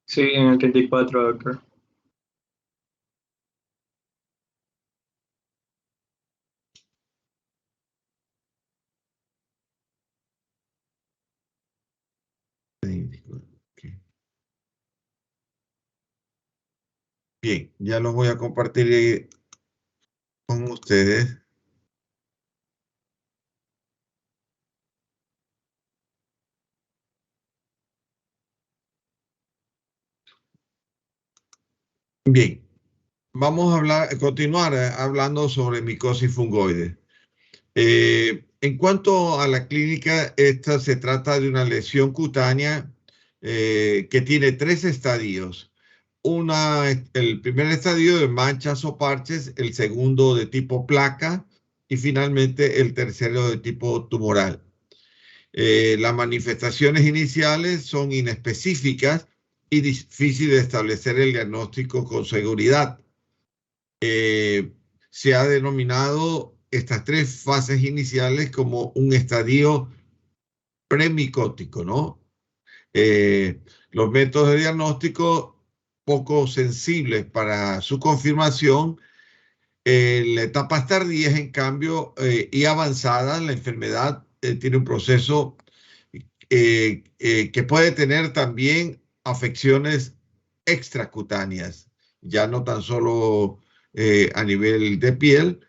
Sí, en el 34, doctor. Ok. Bien, ya los voy a compartir con ustedes. Bien, vamos a continuar hablando sobre micosis fungoide. En cuanto a la clínica, esta se trata de una lesión cutánea que tiene tres estadios. El primer estadio de manchas o parches, el segundo de tipo placa y finalmente el tercero de tipo tumoral. Las manifestaciones iniciales son inespecíficas y difícil de establecer el diagnóstico con seguridad. Se ha denominado estas tres fases iniciales como un estadio premicótico, ¿no? Los métodos de diagnóstico poco sensibles para su confirmación. La etapa tardía, en cambio, y avanzada, la enfermedad tiene un proceso que puede tener también afecciones extracutáneas, ya no tan solo a nivel de piel,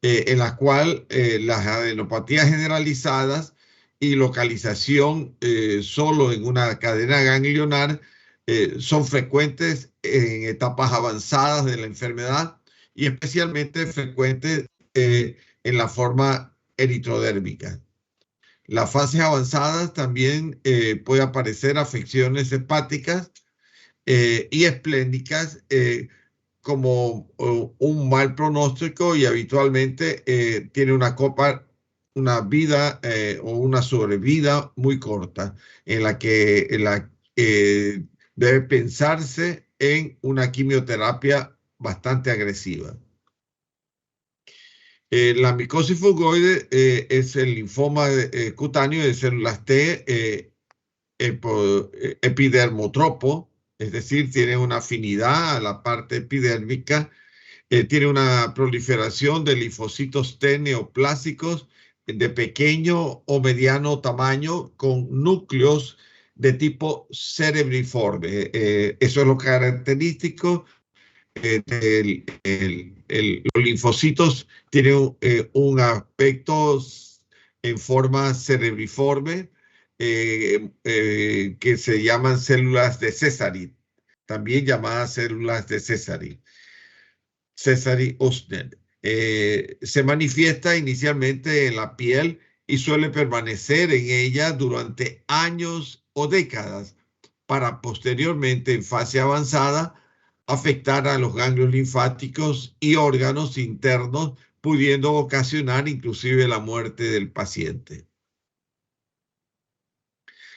en la cual las adenopatías generalizadas y localización solo en una cadena ganglionar son frecuentes en etapas avanzadas de la enfermedad y especialmente frecuentes en la forma eritrodérmica. Las fases avanzadas también puede aparecer afecciones hepáticas y esplénicas como un mal pronóstico y habitualmente tiene una vida o una sobrevida muy corta en la que debe pensarse en una quimioterapia bastante agresiva. La micosis fungoide es el linfoma cutáneo de células T epidermotropo, es decir, tiene una afinidad a la parte epidérmica, tiene una proliferación de linfocitos T neoplásicos de pequeño o mediano tamaño con núcleos de tipo cerebriforme. Eso es lo característico los linfocitos tienen un aspecto en forma cerebriforme que se llaman células de Sézary, también llamadas células de Sézary, Sézary-Ostner. Se manifiesta inicialmente en la piel y suele permanecer en ella durante años o décadas para posteriormente, en fase avanzada, afectar a los ganglios linfáticos y órganos internos, pudiendo ocasionar inclusive la muerte del paciente.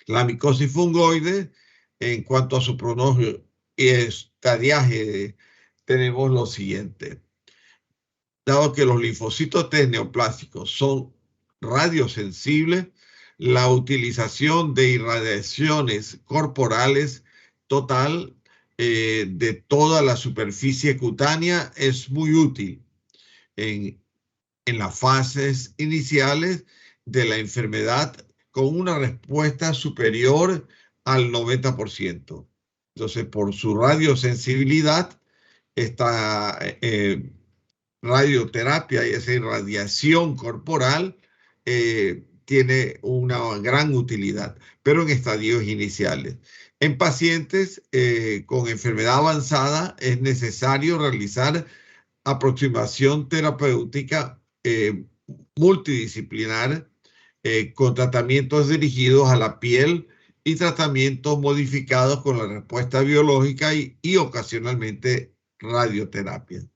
La micosis fungoide, en cuanto a su pronóstico y estadiaje, tenemos lo siguiente. Dado que los linfocitos T neoplásicos son radiosensibles, la utilización de irradiaciones corporales total de toda la superficie cutánea es muy útil en, en las fases iniciales de la enfermedad con una respuesta superior al 90%. Entonces, por su radiosensibilidad, esta radioterapia y esa irradiación corporal tiene una gran utilidad, pero en estadios iniciales. En pacientes con enfermedad avanzada es necesario realizar aproximación terapéutica multidisciplinar con tratamientos dirigidos a la piel y tratamientos modificados con la respuesta biológica y ocasionalmente radioterapia.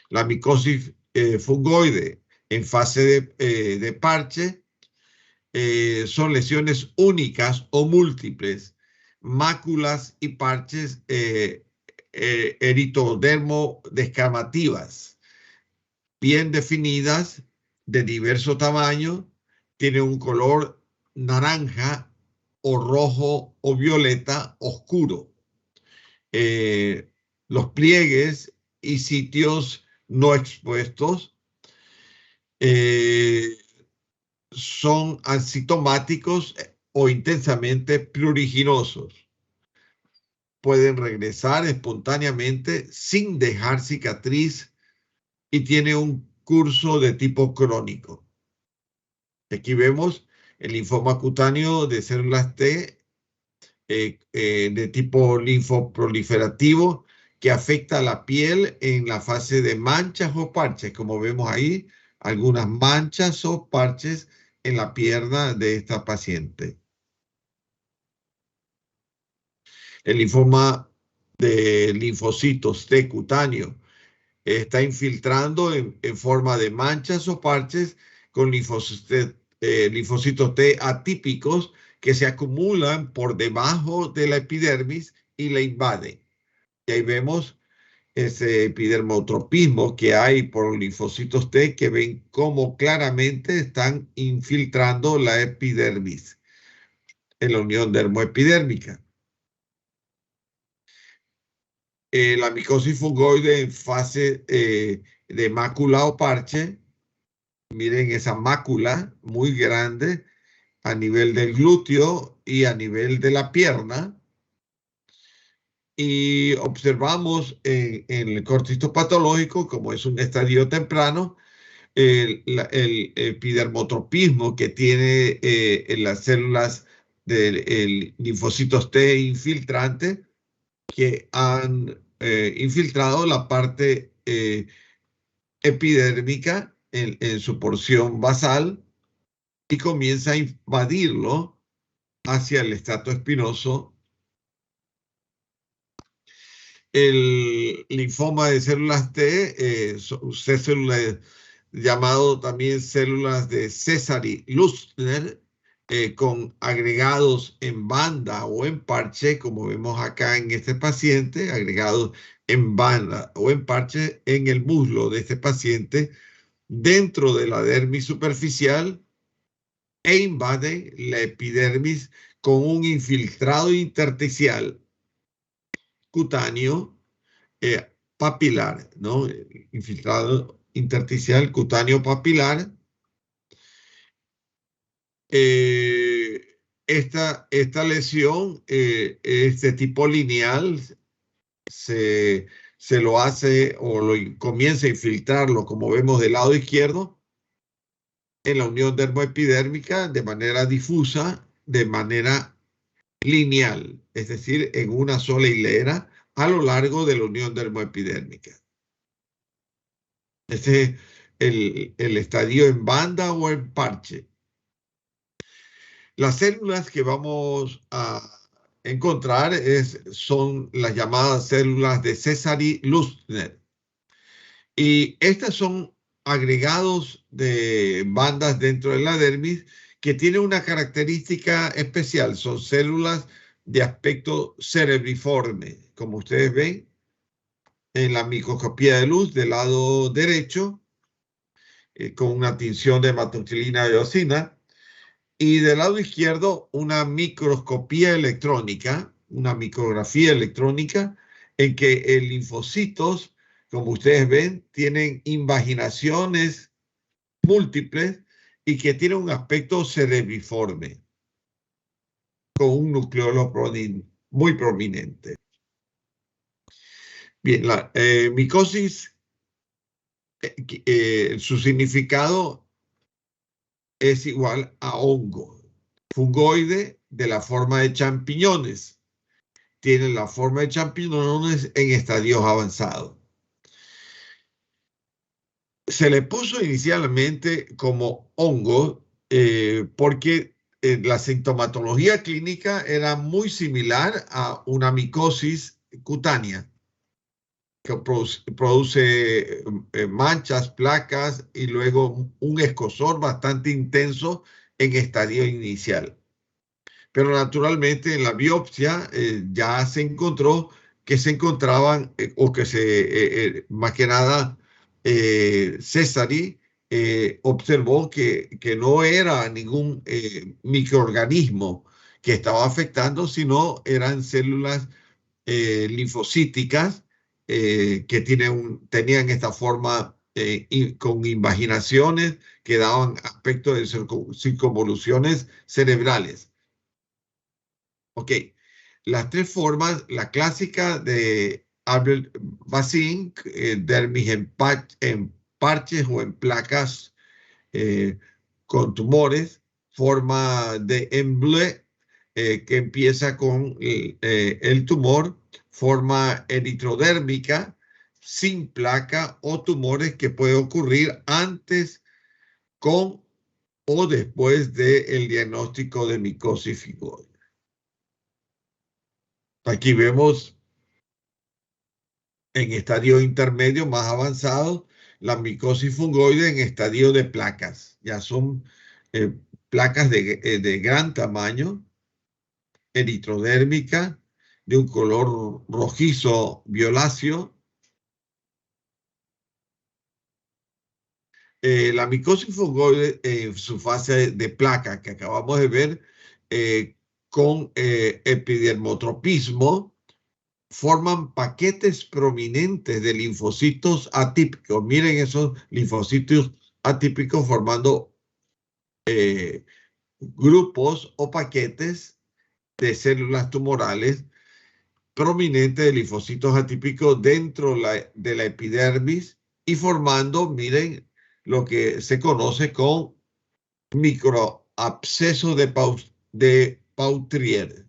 La micosis fungoide en fase de parche son lesiones únicas o múltiples, máculas y parches eritodermo-descamativas, bien definidas, de diverso tamaño, tienen un color naranja o rojo o violeta oscuro. Los pliegues y sitios no expuestos son asintomáticos o intensamente pruriginosos. Pueden regresar espontáneamente sin dejar cicatriz y tiene un curso de tipo crónico. Aquí vemos el linfoma cutáneo de células T de tipo linfoproliferativo que afecta a la piel en la fase de manchas o parches, como vemos ahí, algunas manchas o parches en la pierna de esta paciente. El linfoma de linfocitos T cutáneo está infiltrando en forma de manchas o parches con linfocitos T atípicos que se acumulan por debajo de la epidermis y la invaden. Y ahí vemos ese epidermotropismo que hay por linfocitos T que ven cómo claramente están infiltrando la epidermis en la unión dermoepidérmica. La micosis fungoide en fase de mácula o parche. Miren esa mácula muy grande a nivel del glúteo y a nivel de la pierna. Y observamos en el corte histopatológico, como es un estadio temprano, el epidermotropismo que tiene en las células del linfocitos T infiltrante que han infiltrado la parte epidérmica en su porción basal y comienza a invadirlo hacia el estrato espinoso. El linfoma de células T son células llamado también células de César-Lussner con agregados en banda o en parche, como vemos acá en este paciente, agregados en banda o en parche en el muslo de este paciente dentro de la dermis superficial e invade la epidermis con un infiltrado intersticial cutáneo papilar, ¿no? Infiltrado intersticial cutáneo papilar. Esta lesión es de tipo lineal, se lo hace o comienza a infiltrarlo, como vemos del lado izquierdo, en la unión dermoepidérmica de manera difusa, de manera lineal, es decir, en una sola hilera a lo largo de la unión dermoepidérmica. Este es el estadio en banda o en parche. Las células que vamos a encontrar son las llamadas células de César-Lussner. Y estas son agregados de bandas dentro de la dermis que tienen una característica especial. Son células de aspecto cerebriforme, como ustedes ven en la microscopía de luz del lado derecho, con una tinción de hematoxilina y eosina. Y del lado izquierdo, una microscopía electrónica, una micrografía electrónica, en que linfocitos, como ustedes ven, tienen invaginaciones múltiples y que tienen un aspecto cerebriforme, con un nucleolo muy prominente. Bien, la micosis, su significado es igual a hongo, fungoide de la forma de champiñones. Tiene la forma de champiñones en estadios avanzados. Se le puso inicialmente como hongo porque la sintomatología clínica era muy similar a una micosis cutánea que produce manchas, placas y luego un escozor bastante intenso en estadio inicial. Pero naturalmente en la biopsia ya se encontró que se encontraban o que más que nada Césari observó que no era ningún microorganismo que estaba afectando, sino eran células linfocíticas que tenían esta forma con invaginaciones que daban aspecto de circunvoluciones cerebrales. Ok, las tres formas, la clásica de Albert-Bazin, dermis en parches o en placas con tumores, forma de Emble, que empieza con el tumor, forma eritrodérmica, sin placa o tumores que puede ocurrir antes, con o después del diagnóstico de micosis fungoide. Aquí vemos en estadio intermedio más avanzado la micosis fungoide en estadio de placas. Ya son placas de gran tamaño, eritrodérmica, de un color rojizo violáceo. La micosis fungoide en su fase de placa que acabamos de ver con epidermotropismo, forman paquetes prominentes de linfocitos atípicos. Miren esos linfocitos atípicos formando grupos o paquetes de células tumorales prominentes de linfocitos atípicos dentro de la epidermis y formando, miren, lo que se conoce con microabscesos de Pautrier.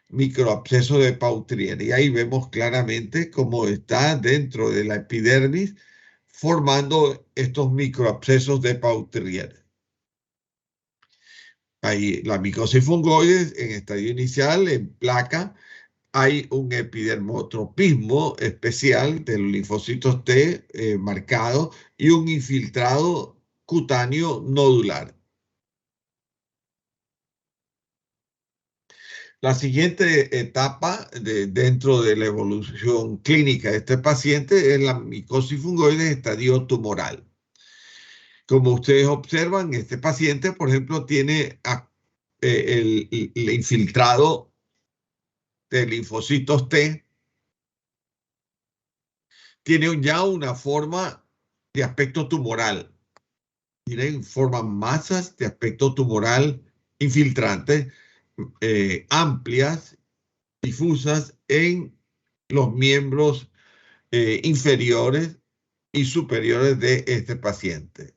Microabsceso de Pautrier. Y ahí vemos claramente cómo está dentro de la epidermis formando estos microabscesos de Pautrier. Ahí la micosis fungoide en estadio inicial, en placa, hay un epidermotropismo especial de los linfocitos T marcado y un infiltrado cutáneo nodular. La siguiente etapa dentro de la evolución clínica de este paciente es la micosis fungoide en estadio tumoral. Como ustedes observan, este paciente, por ejemplo, tiene el infiltrado de linfocitos T, tiene ya una forma de aspecto tumoral. Miren, forman masas de aspecto tumoral infiltrantes amplias, difusas en los miembros inferiores y superiores de este paciente.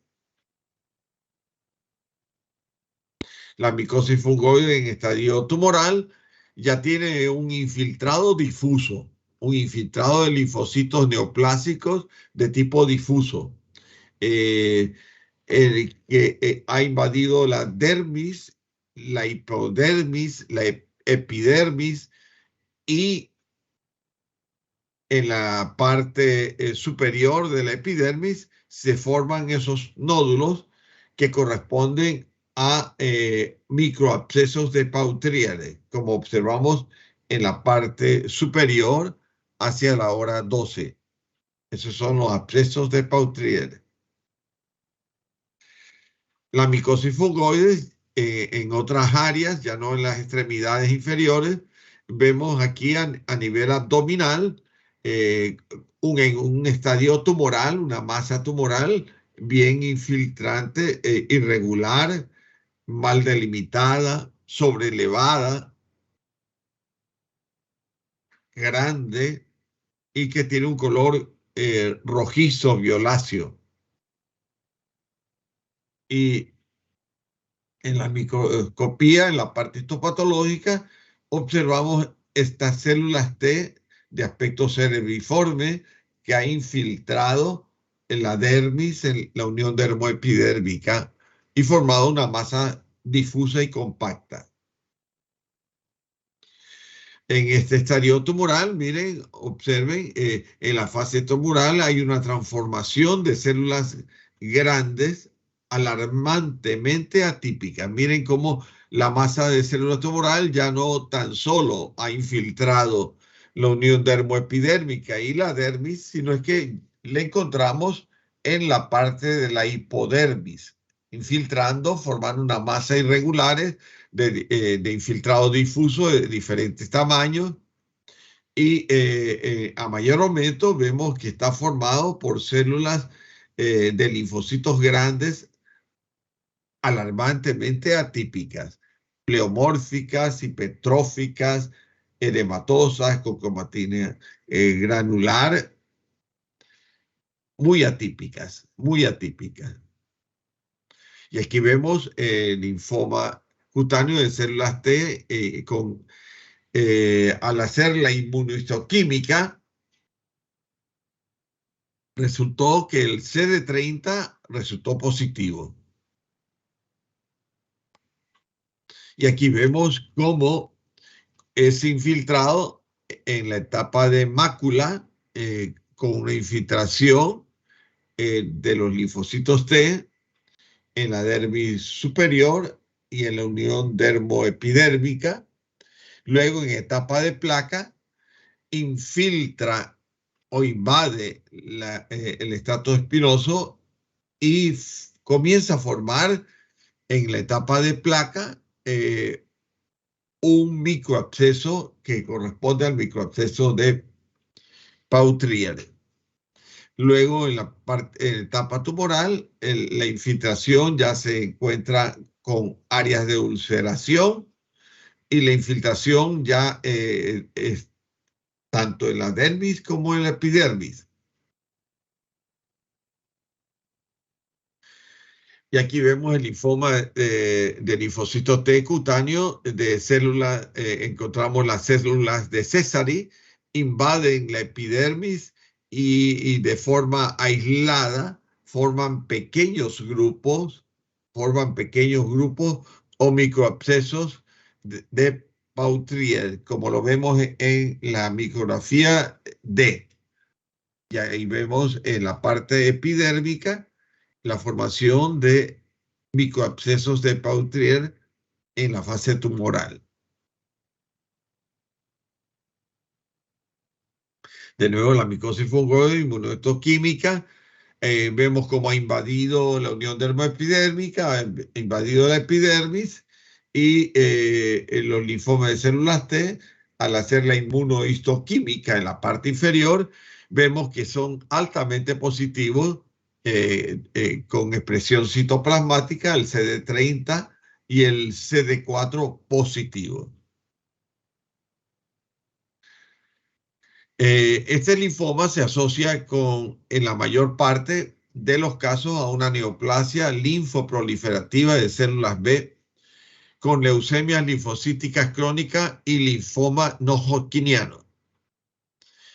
La micosis fungoide en estadio tumoral ya tiene un infiltrado difuso, un infiltrado de linfocitos neoplásicos de tipo difuso, que ha invadido la dermis, la hipodermis, la epidermis y en la parte superior de la epidermis se forman esos nódulos que corresponden a microabscesos de Pautrier, como observamos en la parte superior hacia la hora 12. Esos son los abscesos de Pautrier. La micosis fungoide en otras áreas, ya no en las extremidades inferiores, vemos aquí a nivel abdominal en un estadio tumoral, una masa tumoral bien infiltrante, irregular, mal delimitada, sobrelevada, grande y que tiene un color rojizo violáceo. Y en la microscopía, en la parte histopatológica, observamos estas células T de aspecto cerebriforme que ha infiltrado en la dermis, en la unión dermoepidérmica y formado una masa difusa y compacta. En este estadio tumoral, miren, observen, en la fase tumoral hay una transformación de células grandes alarmantemente atípica. Miren cómo la masa de célula tumoral ya no tan solo ha infiltrado la unión dermoepidérmica y la dermis, sino es que le encontramos en la parte de la hipodermis. infiltrando, formando una masa irregulares de infiltrado difuso de diferentes tamaños. Y a mayor aumento vemos que está formado por células de linfocitos grandes alarmantemente atípicas, pleomórficas, hipertróficas, edematosas, con cromatina granular, muy atípicas, muy atípicas. Y aquí vemos el linfoma cutáneo de células T al hacer la inmunohistoquímica, resultó que el CD30 resultó positivo. Y aquí vemos cómo es infiltrado en la etapa de mácula con una infiltración de los linfocitos T en la dermis superior y en la unión dermoepidérmica. Luego, en etapa de placa, infiltra o invade el estrato espinoso y comienza a formar en la etapa de placa un microabsceso que corresponde al microabsceso de Pautrier. Luego, en la etapa tumoral, la infiltración ya se encuentra con áreas de ulceración y la infiltración ya es tanto en la dermis como en la epidermis. Y aquí vemos el linfoma de linfocito T cutáneo de células, encontramos las células de Sézary, invaden la epidermis y de forma aislada forman pequeños grupos o microabscesos de Pautrier, como lo vemos en la micrografía D. Y ahí vemos en la parte epidérmica la formación de microabscesos de Pautrier en la fase tumoral. De nuevo, la micosis fungoide inmunohistoquímica. Vemos cómo ha invadido la unión dermoepidérmica, ha invadido la epidermis y los linfomas de células T, al hacer la inmunohistoquímica en la parte inferior, vemos que son altamente positivos con expresión citoplasmática, el CD30 y el CD4 positivo. Este linfoma se asocia en la mayor parte de los casos a una neoplasia linfoproliferativa de células B con leucemias linfocíticas crónicas y linfoma no hodgkiniano.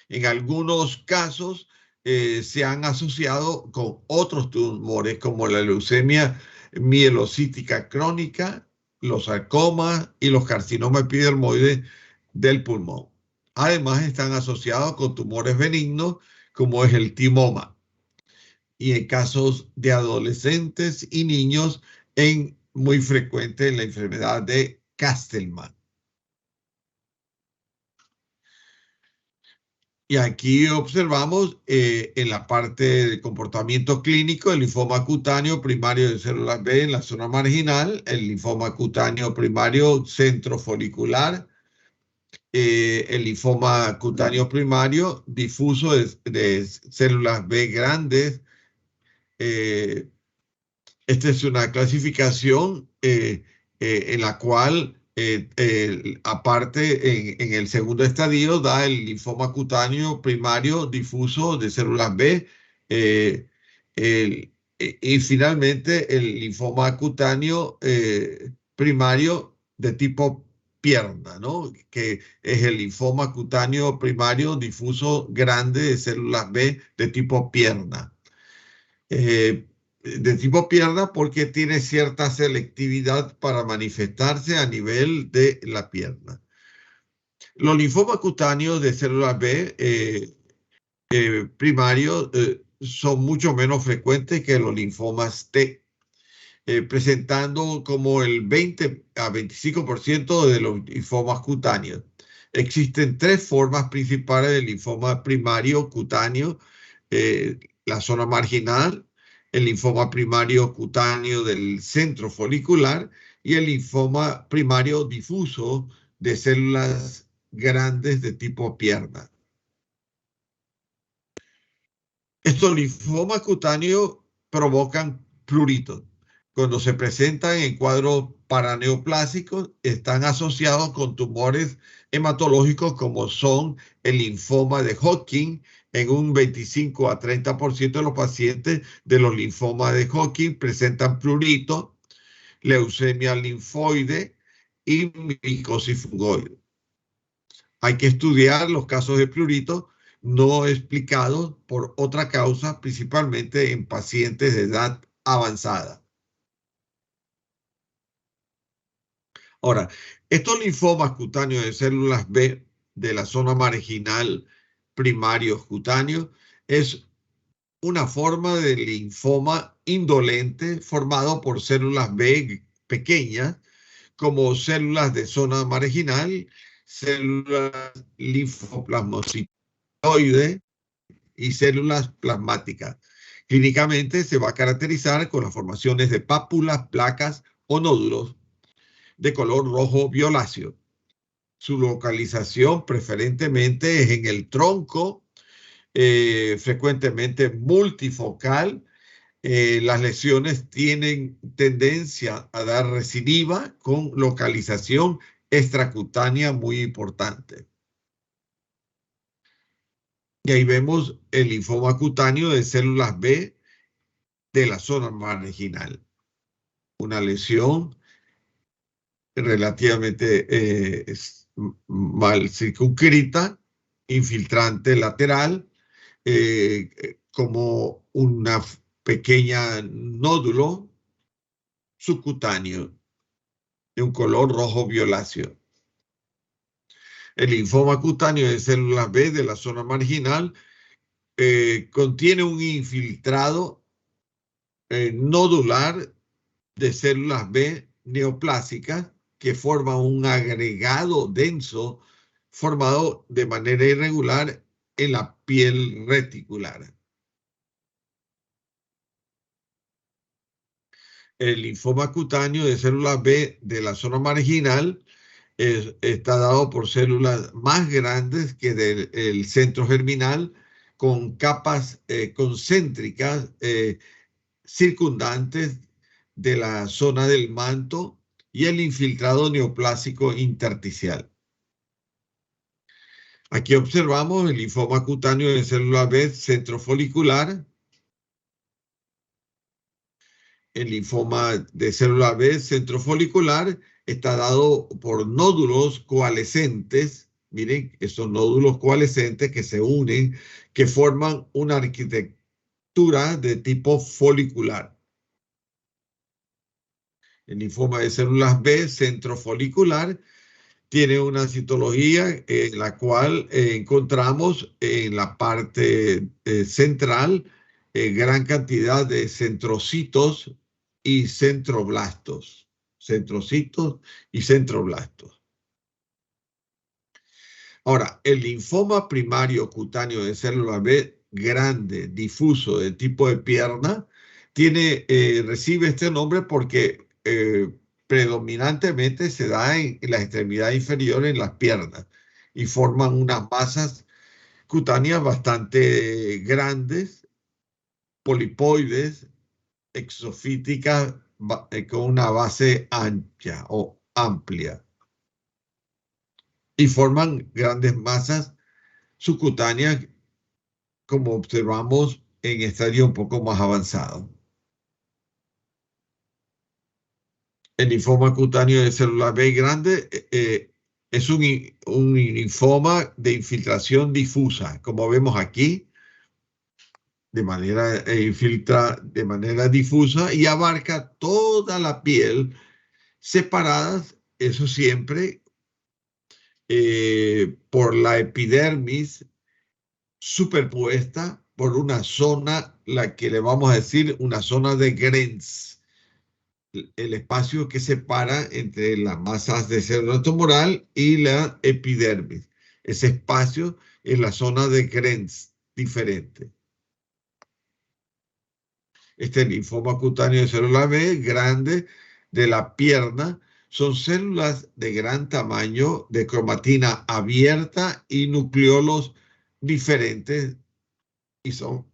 En algunos casos se han asociado con otros tumores como la leucemia mielocítica crónica, los sarcomas y los carcinomas epidermoides del pulmón. Además, están asociados con tumores benignos como es el timoma. Y en casos de adolescentes y niños, muy frecuente en la enfermedad de Castleman. Y aquí observamos en la parte de comportamiento clínico el linfoma cutáneo primario de células B en la zona marginal, el linfoma cutáneo primario centrofolicular, el linfoma cutáneo primario difuso de células B grandes. Esta es una clasificación en la cual, aparte, en el segundo estadio da el linfoma cutáneo primario difuso de células B y finalmente el linfoma cutáneo primario de tipo pierna, ¿no? Que es el linfoma cutáneo primario difuso grande de células B de tipo pierna. De tipo pierna porque tiene cierta selectividad para manifestarse a nivel de la pierna. Los linfomas cutáneos de células B primarios son mucho menos frecuentes que los linfomas T, presentando como el 20 a 25% de los linfomas cutáneos. Existen tres formas principales del linfoma primario cutáneo: la zona marginal, el linfoma primario cutáneo del centro folicular y el linfoma primario difuso de células grandes de tipo pierna. Estos linfomas cutáneos provocan pruritos. Cuando se presentan en cuadros paraneoplásicos, están asociados con tumores hematológicos como son el linfoma de Hodgkin. En un 25 a 30% de los pacientes de los linfomas de Hodgkin presentan prurito, leucemia linfoide y micosis fungoide. Hay que estudiar los casos de prurito no explicados por otra causa, principalmente en pacientes de edad avanzada. Ahora, estos linfomas cutáneos de células B de la zona marginal primarios cutáneos es una forma de linfoma indolente formado por células B pequeñas como células de zona marginal, células linfoplasmocitoides y células plasmáticas. Clínicamente se va a caracterizar con las formaciones de pápulas, placas o nódulos de color rojo violáceo. Su localización preferentemente es en el tronco, frecuentemente multifocal. Las lesiones tienen tendencia a dar recidiva con localización extracutánea muy importante. Y ahí vemos el linfoma cutáneo de células B de la zona marginal. Una lesión relativamente mal circunscrita, infiltrante lateral, como una pequeña nódulo subcutáneo de un color rojo violáceo. El linfoma cutáneo de células B de la zona marginal contiene un infiltrado nodular de células B neoplásicas que forman un agregado denso formado de manera irregular en la piel reticular. El linfoma cutáneo de células B de la zona marginal está dado por células más grandes que del centro germinal, con capas concéntricas circundantes de la zona del manto y el infiltrado neoplásico intersticial. Aquí observamos el linfoma cutáneo de célula B centrofolicular, el linfoma de célula B centrofolicular está dado por nódulos coalescentes. Miren, esos nódulos coalescentes que se unen, que forman una arquitectura de tipo folicular. El linfoma de células B centrofolicular tiene una citología en la cual encontramos en la parte central gran cantidad de centrocitos y centroblastos. Centrocitos y centroblastos. Ahora, el linfoma primario cutáneo de célula B grande, difuso, de tipo de pierna, recibe este nombre porque predominantemente se da en la extremidad inferior, en las piernas, y forman unas masas cutáneas bastante grandes, polipoides, exofíticas, con una base ancha o amplia, y forman grandes masas subcutáneas, como observamos en estadios un poco más avanzados. El linfoma cutáneo de célula B grande es un linfoma de infiltración difusa, como vemos aquí, infiltra de manera difusa y abarca toda la piel, separadas, eso siempre, por la epidermis superpuesta por una zona, la que le vamos a decir una zona de Grenz, el espacio que separa entre las masas de célula tumoral y la epidermis. Ese espacio es la zona de Grenz diferente. Este linfoma cutáneo de célula B grande de la pierna son células de gran tamaño, de cromatina abierta y nucleolos diferentes y son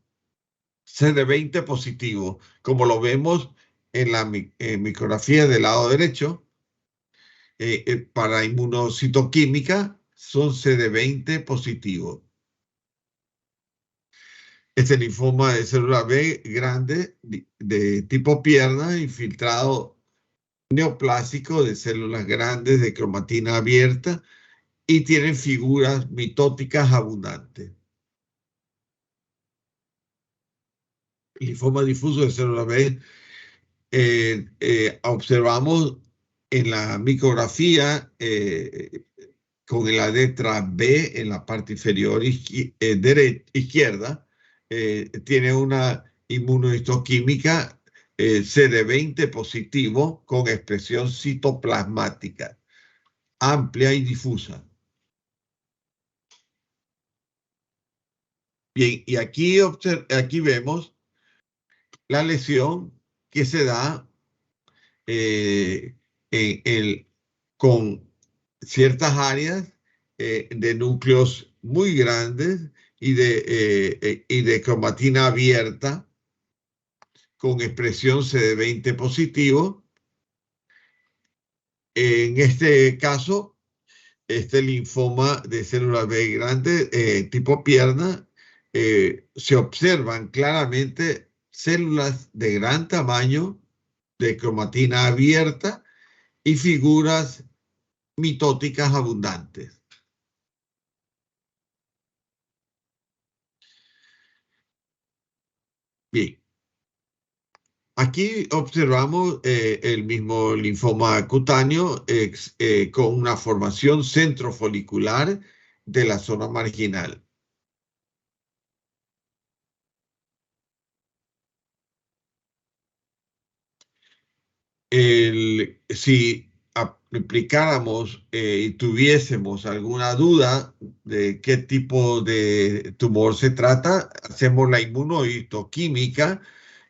CD20 positivo, como lo vemos en la micrografía del lado derecho. Para inmunocitoquímica son CD20 positivo. Este linfoma de célula B grande de tipo pierna, infiltrado neoplásico de células grandes de cromatina abierta y tienen figuras mitóticas abundantes. Linfoma difuso de célula B, observamos en la micrografía con la letra B en la parte inferior izquierda, tiene una inmunohistoquímica CD20 positivo con expresión citoplasmática amplia y difusa. Bien, y aquí vemos la lesión que se da con ciertas áreas de núcleos muy grandes y de cromatina abierta con expresión CD20 positivo. En este caso, este linfoma de célula B grande tipo pierna, se observan claramente células de gran tamaño de cromatina abierta y figuras mitóticas abundantes. Bien, aquí observamos el mismo linfoma cutáneo con una formación centrofolicular de la zona marginal. Si aplicáramos y tuviésemos alguna duda de qué tipo de tumor se trata, hacemos la inmunohistoquímica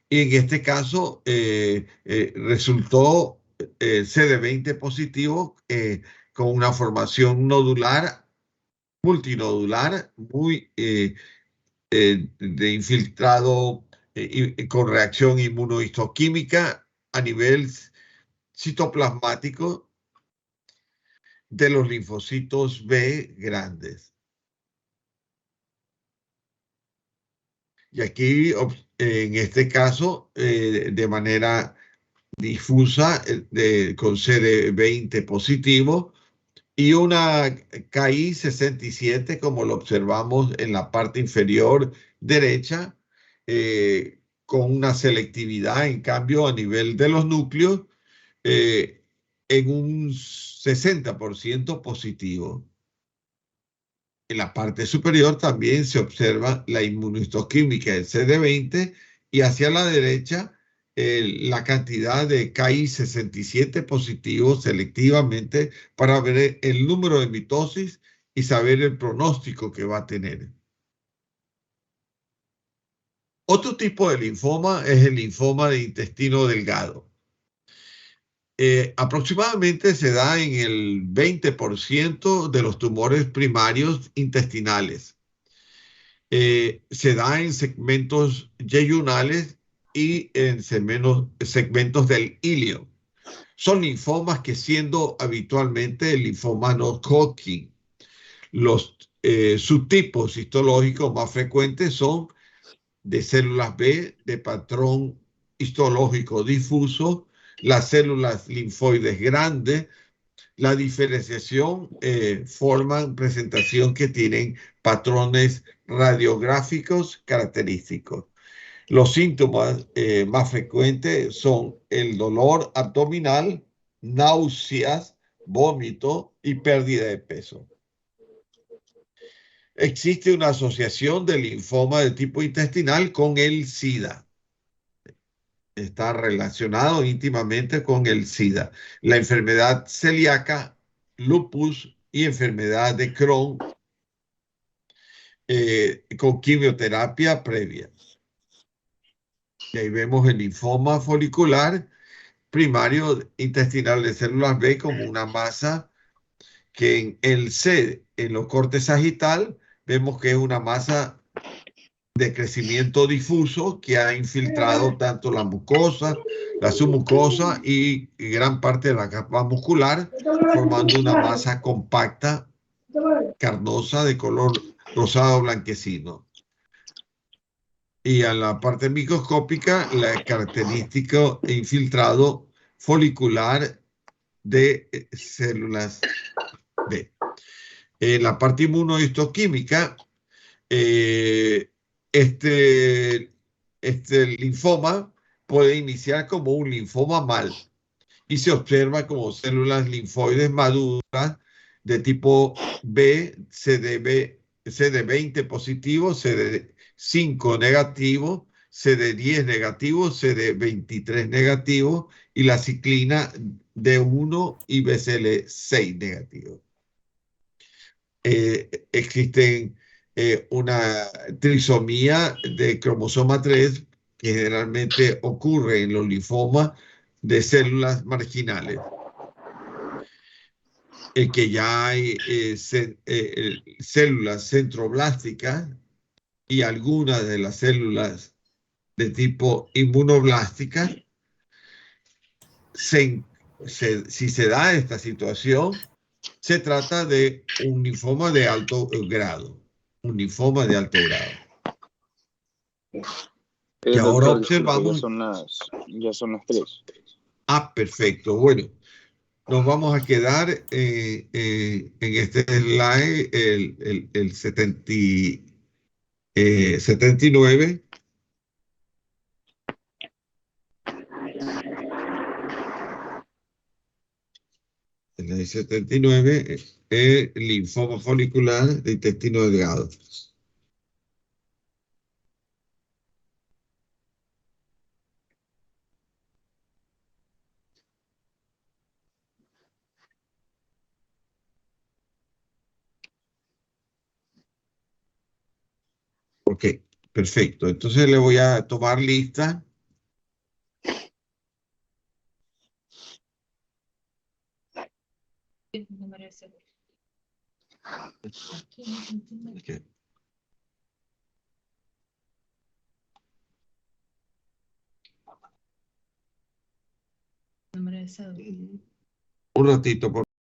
y en este caso resultó CD20 positivo con una formación nodular, multinodular, muy de infiltrado con reacción inmunohistoquímica a nivel citoplasmático de los linfocitos B grandes. Y aquí, en este caso, de manera difusa, con CD20 positivo, y una KI67, como lo observamos en la parte inferior derecha, con una selectividad, en cambio, a nivel de los núcleos, eh, en un 60% positivo. En la parte superior también se observa la inmunohistoquímica del CD20 y hacia la derecha la cantidad de KI67 positivos selectivamente para ver el número de mitosis y saber el pronóstico que va a tener. Otro tipo de linfoma es el linfoma de intestino delgado. Aproximadamente se da en el 20% de los tumores primarios intestinales. Se da en segmentos yeyunales y en segmentos del ilio. Son linfomas que, siendo habitualmente el linfoma no-Hodgkin, los subtipos histológicos más frecuentes son de células B de patrón histológico difuso, las células linfoides grandes. La diferenciación forman presentación que tienen patrones radiográficos característicos. Los síntomas más frecuentes son el dolor abdominal, náuseas, vómito y pérdida de peso. Existe una asociación del linfoma de tipo intestinal con el SIDA. Está relacionado íntimamente con el SIDA. La enfermedad celíaca, lupus y enfermedad de Crohn con quimioterapia previa. Y ahí vemos el linfoma folicular primario intestinal de células B como una masa que en el C, en los cortes sagital, vemos que es una masa de crecimiento difuso que ha infiltrado tanto la mucosa, la submucosa y gran parte de la capa muscular, formando una masa compacta, carnosa, de color rosado blanquecino. Y a la parte microscópica, la característica infiltrado folicular de células B. En la parte inmunohistoquímica, este linfoma puede iniciar como un linfoma mal y se observa como células linfoides maduras de tipo B, CD20 positivo, CD5 negativo, CD10 negativo, CD23 negativo y la ciclina D1 y BCL6 negativo. Existen una trisomía de cromosoma 3 que generalmente ocurre en los linfomas de células marginales, que ya hay células centroblásticas y algunas de las células de tipo inmunoblástica. Si se da esta situación, se trata de un linfoma de alto grado, un linfoma de alto grado. Y ahora Doctor, observamos. Ya son las 3. Ah, perfecto. Bueno, nos vamos a quedar en este slide, el 79. El 79, el linfoma folicular de intestino delgado. Ok, perfecto. Entonces le voy a tomar lista. Okay. Un ratito, por